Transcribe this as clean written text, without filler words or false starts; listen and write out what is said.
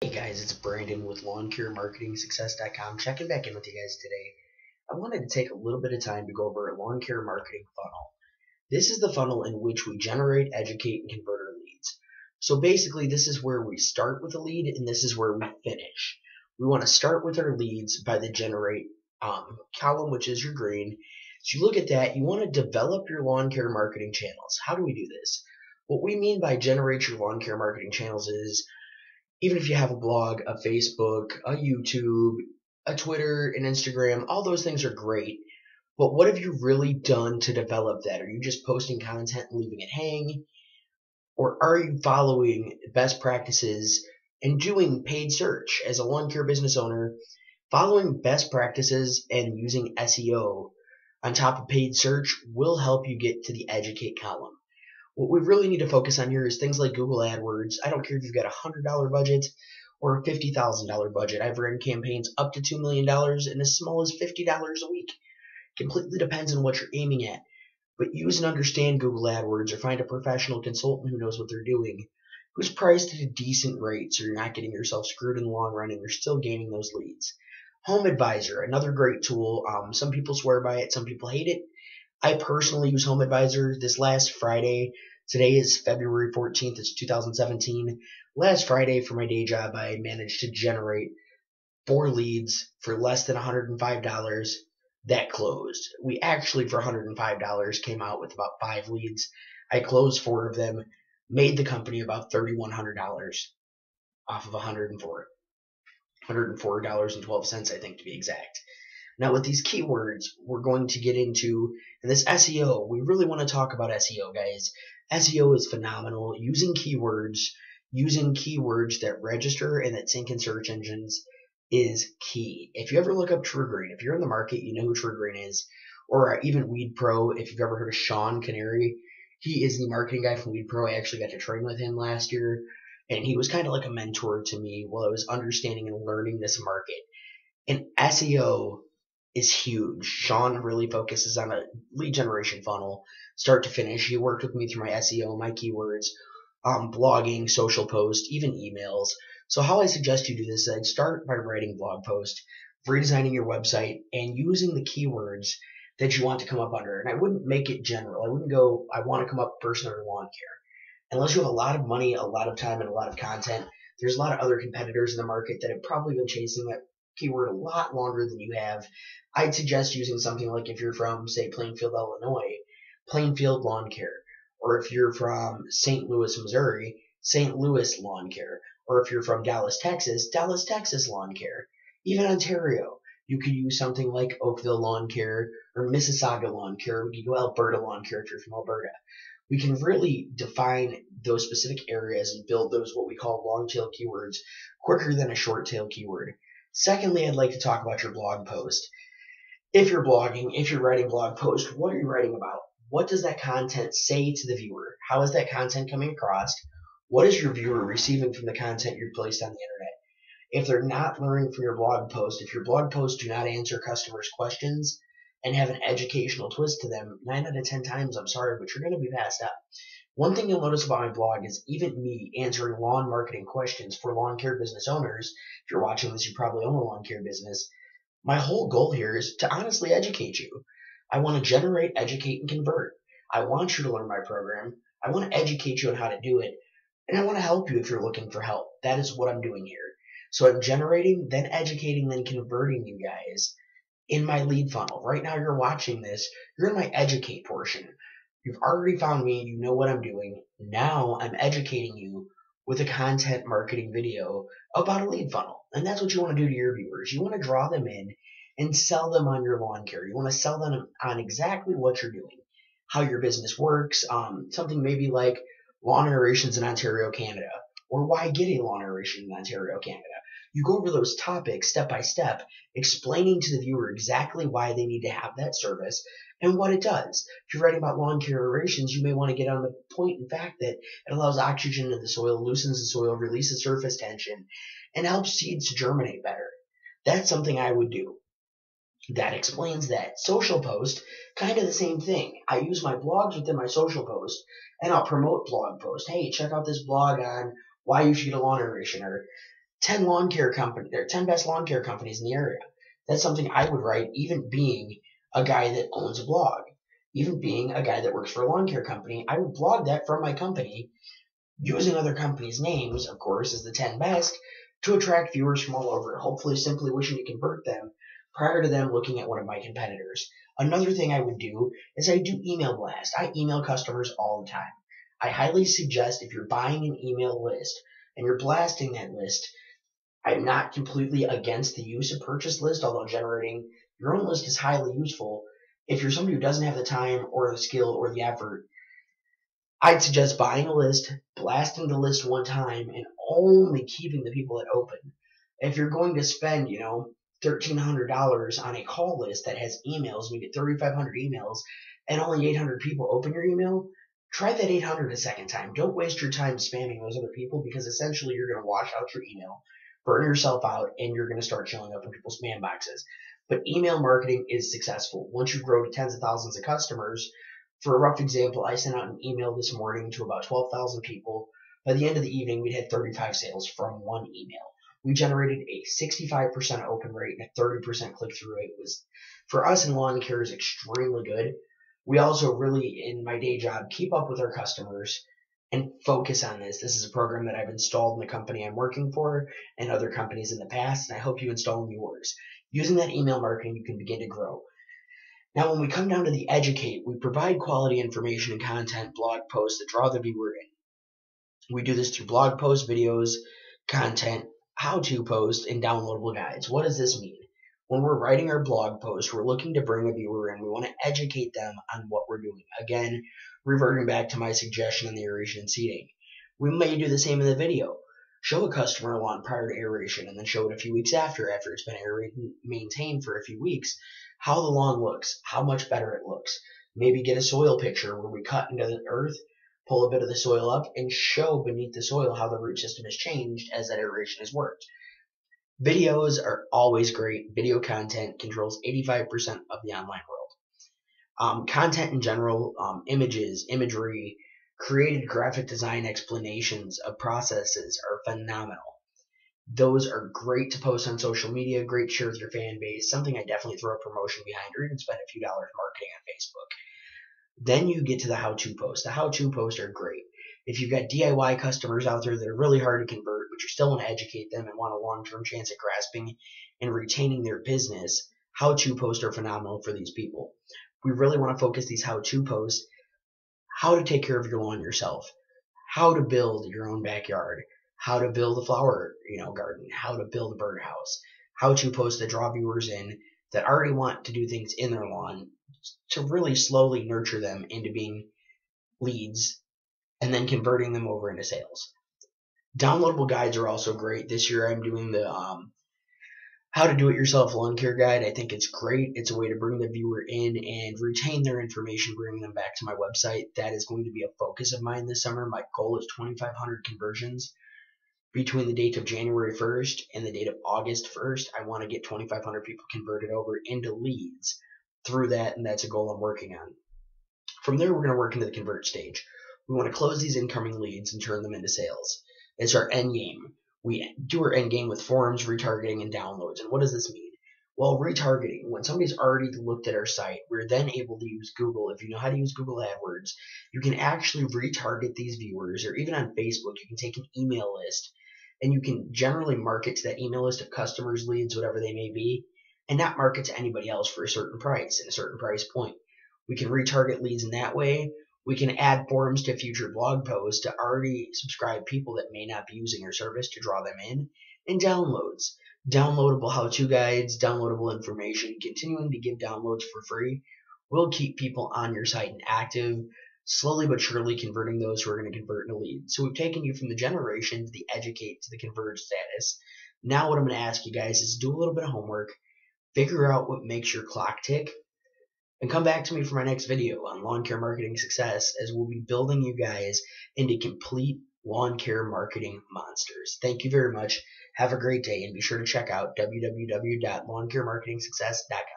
Hey guys, it's Brandon with LawnCareMarketingSuccess.com checking back in with you guys today. I wanted to take a little bit of time to go over a lawn care marketing funnel. This is the funnel in which we generate, educate, and convert our leads. So basically, this is where we start with a lead and this is where we finish. We want to start with our leads by the generate column, which is your green. So you look at that, you want to develop your lawn care marketing channels. How do we do this? What we mean by generate your lawn care marketing channels is even if you have a blog, a Facebook, a YouTube, a Twitter, an Instagram, all those things are great. But what have you really done to develop that? Are you just posting content and leaving it hang? Or are you following best practices and doing paid search? As a lawn care business owner, following best practices and using SEO on top of paid search will help you get to the educate column. What we really need to focus on here is things like Google AdWords. I don't care if you've got a $100 budget or a $50,000 budget. I've run campaigns up to $2 million and as small as $50 a week. Completely depends on what you're aiming at. But use and understand Google AdWords or find a professional consultant who knows what they're doing, who's priced at a decent rate so you're not getting yourself screwed in the long run and you're still gaining those leads. Home Advisor, another great tool. Some people swear by it, some people hate it. I personally use Home Advisor. This last Friday, today is February 14th, it's 2017. Last Friday for my day job, I managed to generate 4 leads for less than $105 that closed. We actually, for $105, came out with about 5 leads. I closed 4 of them, made the company about $3,100 off of 104. $104.12, I think, to be exact. Now, with these keywords, we're going to get into, and this SEO, we really want to talk about SEO, guys. SEO is phenomenal. Using keywords that register and that sync in search engines is key. If you ever look up TruGreen, if you're in the market, you know who TruGreen is, or even Weed Pro. If you've ever heard of Sean Canary, he is the marketing guy from Weed Pro. I actually got to train with him last year, and he was kind of like a mentor to me while I was understanding and learning this market. And SEO is huge. Sean really focuses on a lead generation funnel, start to finish. He worked with me through my SEO, my keywords, blogging, social posts, even emails. So how I suggest you do this is I'd start by writing a blog post, redesigning your website, and using the keywords that you want to come up under. And I wouldn't make it general. I wouldn't go, I want to come up first under lawn care. Unless you have a lot of money, a lot of time, and a lot of content, there's a lot of other competitors in the market that have probably been chasing that keyword a lot longer than you have. I'd suggest using something like, if you're from, say, Plainfield, Illinois, Plainfield Lawn Care. Or if you're from St. Louis, Missouri, St. Louis Lawn Care. Or if you're from Dallas, Texas, Dallas, Texas Lawn Care. Even Ontario, you could use something like Oakville Lawn Care or Mississauga Lawn Care. We could go Alberta Lawn Care if you're from Alberta. We can really define those specific areas and build those what we call long tail keywords quicker than a short tail keyword. Secondly, I'd like to talk about your blog post. If you're blogging, if you're writing a blog post, what are you writing about? What does that content say to the viewer? How is that content coming across? What is your viewer receiving from the content you've placed on the internet? If they're not learning from your blog post, if your blog posts do not answer customers' questions and have an educational twist to them, 9 out of 10 times, I'm sorry, but you're going to be passed up. One thing you'll notice about my blog is even me answering lawn marketing questions for lawn care business owners. If you're watching this, you probably own a lawn care business. My whole goal here is to honestly educate you. I want to generate, educate, and convert. I want you to learn my program. I want to educate you on how to do it. And I want to help you if you're looking for help. That is what I'm doing here. So I'm generating, then educating, then converting you guys in my lead funnel. Right now you're watching this. You're in my educate portion. You've already found me. You know what I'm doing. Now I'm educating you with a content marketing video about a lead funnel. And that's what you want to do to your viewers. You want to draw them in and sell them on your lawn care. You want to sell them on exactly what you're doing, how your business works, something maybe like lawn aerations in Ontario, Canada, or why get a lawn aeration in Ontario, Canada. You go over those topics step by step, explaining to the viewer exactly why they need to have that service and what it does. If you're writing about lawn care aerations, you may want to get on the point in fact that it allows oxygen into the soil, loosens the soil, releases surface tension, and helps seeds to germinate better. That's something I would do. That explains that. Social post, kind of the same thing. I use my blogs within my social post, and I'll promote blog post. Hey, check out this blog on why you should get a lawn aeration, or 10 lawn care company, or 10 best lawn care companies in the area. That's something I would write, even being a guy that owns a blog, even being a guy that works for a lawn care company. I would blog that from my company, using other companies' names, of course, as the 10 best, to attract viewers from all over, hopefully simply wishing to convert them prior to them looking at one of my competitors. Another thing I would do is I do email blast. I email customers all the time. I highly suggest, if you're buying an email list and you're blasting that list, I'm not completely against the use of purchase list, although generating your own list is highly useful. If you're somebody who doesn't have the time or the skill or the effort, I'd suggest buying a list, blasting the list one time, and only keeping the people that open. If you're going to spend, $1,300 on a call list that has emails, and you get 3,500 emails, and only 800 people open your email, try that 800 a second time. Don't waste your time spamming those other people, because essentially you're going to wash out your email, burn yourself out, and you're going to start showing up in people's spam boxes. But email marketing is successful. Once you grow to tens of thousands of customers, for a rough example, I sent out an email this morning to about 12,000 people. By the end of the evening, we'd had 35 sales from one email. We generated a 65% open rate and a 30% click-through rate. Was, for us in lawn care, is extremely good. We also really, in my day job, keep up with our customers and focus on this. This is a program that I've installed in the company I'm working for and other companies in the past, and I hope you install in yours. Using that email marketing, you can begin to grow. Now, when we come down to the educate, we provide quality information and content, blog posts that draw the viewer in. We do this through blog posts, videos, content, how-to posts, and downloadable guides. What does this mean? When we're writing our blog post, we're looking to bring a viewer in. We want to educate them on what we're doing. Again, reverting back to my suggestion on the aeration and seeding. We may do the same in the video. Show a customer a lawn prior to aeration, and then show it a few weeks after it's been aerated and maintained for a few weeks, how the lawn looks, how much better it looks. Maybe get a soil picture where we cut into the earth, pull a bit of the soil up, and show beneath the soil how the root system has changed as that aeration has worked. Videos are always great. Video content controls 85% of the online world. Content in general, images, imagery, created graphic design explanations of processes are phenomenal. Those are great to post on social media, great to share with your fan base, something I definitely throw a promotion behind, or even spend a few dollars marketing on Facebook. Then you get to the how-to posts. The how-to posts are great. If you've got DIY customers out there that are really hard to convert, but you still want to educate them and want a long-term chance at grasping and retaining their business, how-to posts are phenomenal for these people. We really want to focus these how-to posts, how to take care of your lawn yourself, how to build your own backyard, how to build a flower, garden, how to build a birdhouse, how to post that draw viewers in that already want to do things in their lawn, to really slowly nurture them into being leads and then converting them over into sales. Downloadable guides are also great. This year I'm doing the how to do it yourself lawn care guide. I think it's great. It's a way to bring the viewer in and retain their information, bring them back to my website. That is going to be a focus of mine this summer. My goal is 2,500 conversions. Between the date of January 1st and the date of August 1st, I want to get 2,500 people converted over into leads through that, and that's a goal I'm working on. From there, we're going to work into the convert stage. We want to close these incoming leads and turn them into sales. It's our end game. We do our end game with forums, retargeting, and downloads. And what does this mean? Well, retargeting, when somebody's already looked at our site, we're then able to use Google. If you know how to use Google AdWords, you can actually retarget these viewers, or even on Facebook, you can take an email list and you can generally market to that email list of customers, leads, whatever they may be, and not market to anybody else for a certain price and a certain price point. We can retarget leads in that way. We can add forums to future blog posts to already subscribe people that may not be using our service to draw them in, and downloads. Downloadable how-to guides, downloadable information, continuing to give downloads for free will keep people on your site and active, slowly but surely converting those who are going to convert into leads. So we've taken you from the generation to the educate to the converge status. Now what I'm going to ask you guys is do a little bit of homework, figure out what makes your clock tick, and come back to me for my next video on lawn care marketing success, as we'll be building you guys into complete lawn care marketing monsters. Thank you very much. Have a great day, and be sure to check out www.lawncaremarketingsuccess.com.